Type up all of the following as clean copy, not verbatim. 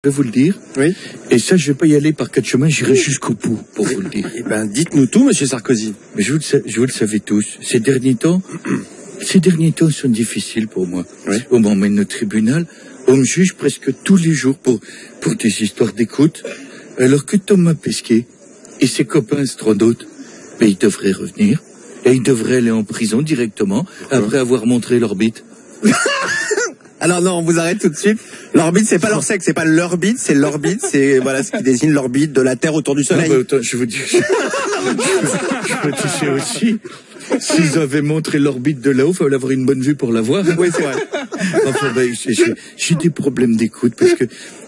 Je vais vous le dire. Oui. Et ça, je vais pas y aller par quatre chemins, j'irai jusqu'au bout, pour vous le dire. Eh ben, dites-nous tout, monsieur Sarkozy. Mais vous le savez tous. Ces derniers temps sont difficiles pour moi. Oui. On m'emmène au tribunal, on me juge presque tous les jours pour des histoires d'écoute, alors que Thomas Pesquet et ses copains astronautes, ils devraient revenir, et ils devraient aller en prison directement, après avoir montré l'orbite. Alors non, on vous arrête tout de suite. L'orbite, c'est pas leur sexe, c'est pas l'orbite, c'est l'orbite, c'est voilà ce qui désigne l'orbite de la Terre autour du Soleil. Non, bah, attends, je vous dis, tu sais aussi, s'ils avaient montré l'orbite de là-haut, il fallait avoir une bonne vue pour la voir. Oui, c'est vrai. Enfin, j'ai des problèmes d'écoute parce que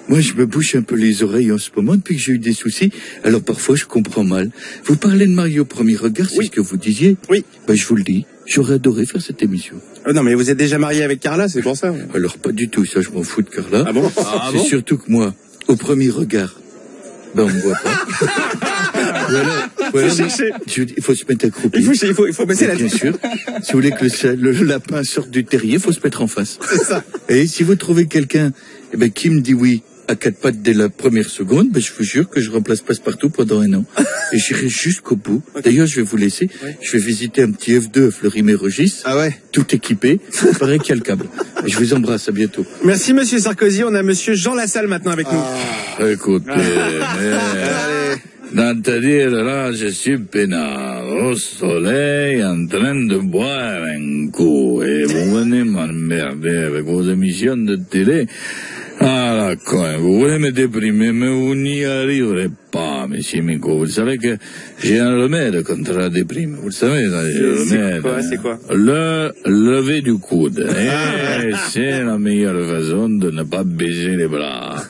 moi, je me bouche un peu les oreilles en ce moment depuis que j'ai eu des soucis. Alors parfois, je comprends mal. Vous parlez de Mario au premier regard, c'est ce que vous disiez. Oui. Ben, je vous le dis, j'aurais adoré faire cette émission. Non, mais vous êtes déjà marié avec Carla, c'est pour ça. Alors pas du tout, ça, je m'en fous de Carla. Ah bon? C'est surtout que moi, au premier regard, on me voit pas. Voilà, il faut se mettre accroupi. Il faut baisser la bien tête. sûr. Si vous voulez que le lapin sorte du terrier, il faut se mettre en face. C'est ça. Et si vous trouvez quelqu'un qui me dit oui à quatre pattes dès la première seconde, je vous jure que je remplace Passepartout pendant 1 an. Et j'irai jusqu'au bout. Okay. D'ailleurs, je vais vous laisser. Oui. Je vais visiter un petit F2 à Fleury-Mérogis. Ah ouais. Tout équipé. Il paraît qu'il y a le câble. Et je vous embrasse. À bientôt. Merci, monsieur Sarkozy. On a monsieur Jean Lassalle maintenant avec nous. Écoutez, c'est-à-dire là, je suis peinard, au soleil, en train de boire un coup, et vous venez m'emmerder avec vos émissions de télé. Ah, d'accord, vous voulez me déprimer, mais vous n'y arriverez pas, monsieur Miko. Vous savez que j'ai un remède contre la déprime. Vous le savez, le remède. C'est quoi? Le lever du coude. C'est la meilleure façon de ne pas baiser les bras.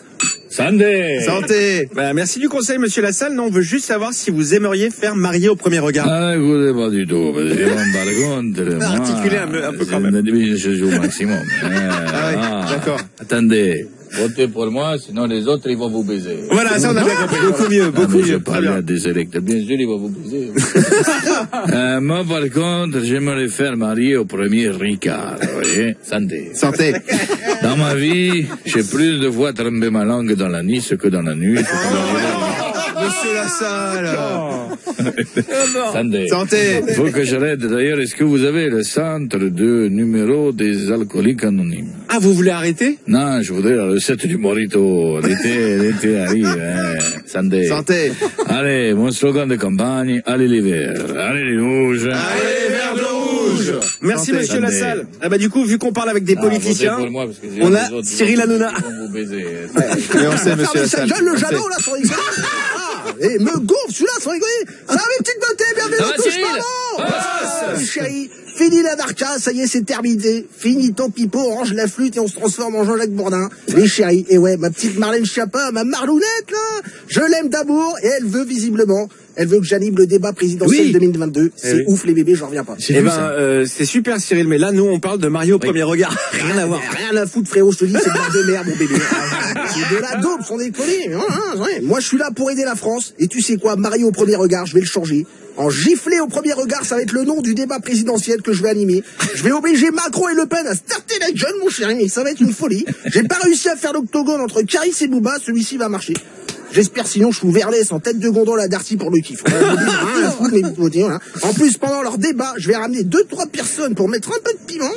Santé! Santé! Bah, merci du conseil, monsieur Lassalle. Non, on veut juste savoir si vous aimeriez faire marier au premier regard. Ah, écoutez, pas du tout. Parce que par contre, articulez un peu quand même. Je joue au maximum. D'accord. Attendez. Votez pour moi, sinon les autres, ils vont vous baiser. Voilà, ça on a bien compris. Beaucoup mieux, beaucoup mieux. Je parlais à des électeurs. Bien sûr, ils vont vous baiser. Moi, par contre, j'aimerais faire marier au premier Ricard. Vous voyez? Santé. Santé. Dans ma vie, j'ai plus de fois trempé ma langue dans la Nice que dans la nuit. Monsieur Lassalle. Santé. Santé. Il faut que j'arrête. D'ailleurs, est-ce que vous avez le centre de numéro des alcooliques anonymes? Ah, vous voulez arrêter? Non, je voudrais la recette du morito. L'été arrive. Santé. Santé. Allez, mon slogan de campagne, allez les verts, allez les rouges. Allez les verts de rouge. Merci, monsieur Lassalle. Ah bah du coup, vu qu'on parle avec des politiciens, on a Cyril Hanouna. Et on sait, monsieur Lassalle. Ça le jalon, là, sans rigoler. Et me gonfle, celui-là, sans rigoler. Ça va, mes petites beautés, bienvenue dans Touche pas bon. Chérie, fini la darka, ça y est, c'est terminé. Fini ton pipeau, range la flûte et on se transforme en Jean-Jacques Bourdin. Mais chérie, et ouais, ma petite Marlène Schiappa, ma Marlounette, là, je l'aime d'amour et elle veut visiblement... Elle veut que j'anime le débat présidentiel 2022. C'est ouf, les bébés, j'en reviens pas. Eh ben, c'est super, Cyril, mais là, nous, on parle de Mario au premier regard. Rien à voir. Rien à foutre, frérot, je te dis, c'est de merde, mon bébé. C'est de la dope, sans déconner. Moi, je suis là pour aider la France. Et tu sais quoi, Mario au premier regard, je vais le changer. En giflé au premier regard, ça va être le nom du débat présidentiel que je vais animer. Je vais obliger Macron et Le Pen à starter la gueule, mon chéri, mais ça va être une folie. J'ai pas réussi à faire l'octogone entre Caris et Bouba, celui-ci va marcher. J'espère, sinon je suis Verlès en tête de gondole à Darty pour le kiff. En plus, pendant leur débat, je vais ramener 2-3 personnes pour mettre un peu de piment.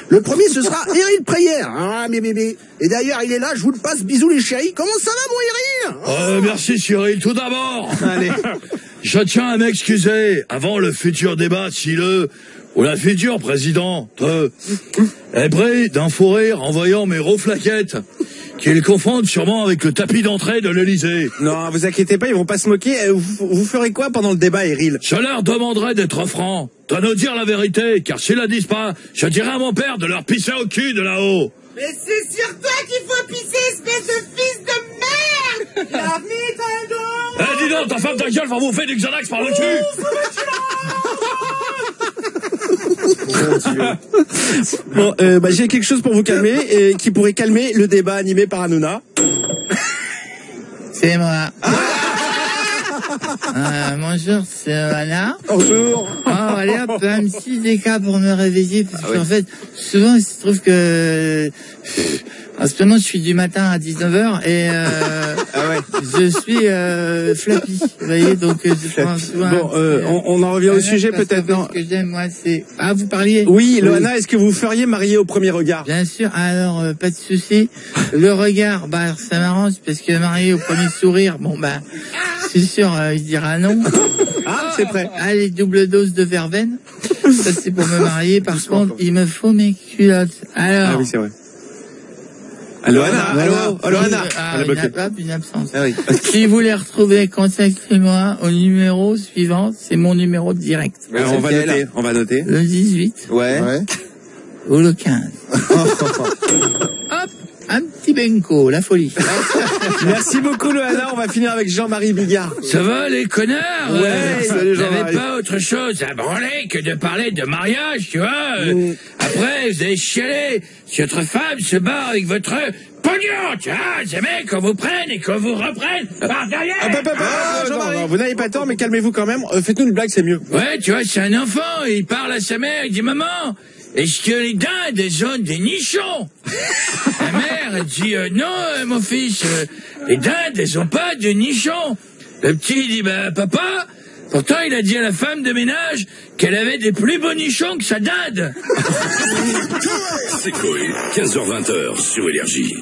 Le premier, ce sera Eril Preyer. Ah, mes bébés. Et d'ailleurs, il est là, je vous le passe. Bisous les chéris. Comment ça va, mon Eril? Merci Cyril. Tout d'abord, allez, je tiens à m'excuser avant le futur débat si ou la future présidente est prêt d'un fou rire en voyant mes reflaquettes qu'ils confondent sûrement avec le tapis d'entrée de l'Elysée. Non, vous inquiétez pas, ils vont pas se moquer. Vous ferez quoi pendant le débat, Eril? Je leur demanderai d'être francs, de nous dire la vérité, car s'ils la disent pas, je dirai à mon père de leur pisser au cul de là-haut. Mais c'est sur toi qu'il faut pisser, espèce de fils de merde. La vie d'un dos. Eh, dis donc, ta femme, ta gueule, va vous faire du Xanax par le cul. Bon, j'ai quelque chose pour vous calmer et qui pourrait calmer le débat animé par Hanouna. C'est moi. Bonjour, c'est Anna. Bonjour. Allez hop, un petit déca pour me réveiller, parce qu'en fait, souvent, il se trouve que En ce moment, je suis du matin à 19h et Ah ouais. je suis flappy. Vous voyez, donc je prends souvent... Bon, on en revient au sujet peut-être, non? Ce que j'aime, moi, c'est... Ah, vous parliez? Oui, Loana, est-ce que vous feriez marier au premier regard? Bien sûr, alors pas de souci. Le regard, bah ça m'arrange parce que marié au premier sourire, bon bah c'est sûr, il dira non. Ah, c'est prêt. Allez, double dose de verveine. Ça c'est pour me marier. Par contre, il me faut mes culottes. Alors. Ah oui, c'est vrai. Loana, allô, Loana. Une absence. Ah oui. Si vous les retrouvez, contactez-moi au numéro suivant. C'est mon numéro direct. Alors, on va noter. Le 18 Ouais. ou le 15. Hop, un petit benko, la folie. Merci beaucoup, Loana. On va finir avec Jean-Marie Bigard. Ça va, les connards? Ouais, salut, Vous n'avez Jean-Marie. pas autre chose à branler que de parler de mariage, tu vois? Après, vous allez chialer si votre femme se barre avec votre pognon, tu vois? Jamais qu'on vous prenne et qu'on vous reprenne par derrière. Jean-Marie. Vous n'avez pas tort, mais calmez-vous quand même. Faites-nous une blague, c'est mieux. Ouais, tu vois, c'est un enfant, il parle à sa mère, il dit, maman, est-ce que les dindes, elles ont des nichons? La mère, elle dit, non, mon fils, les dindes, elles ont pas de nichons. Le petit, il dit, bah, papa, pourtant, il a dit à la femme de ménage qu'elle avait des plus beaux nichons que sa dinde. C'est Coé, 15h-20h sur Énergie.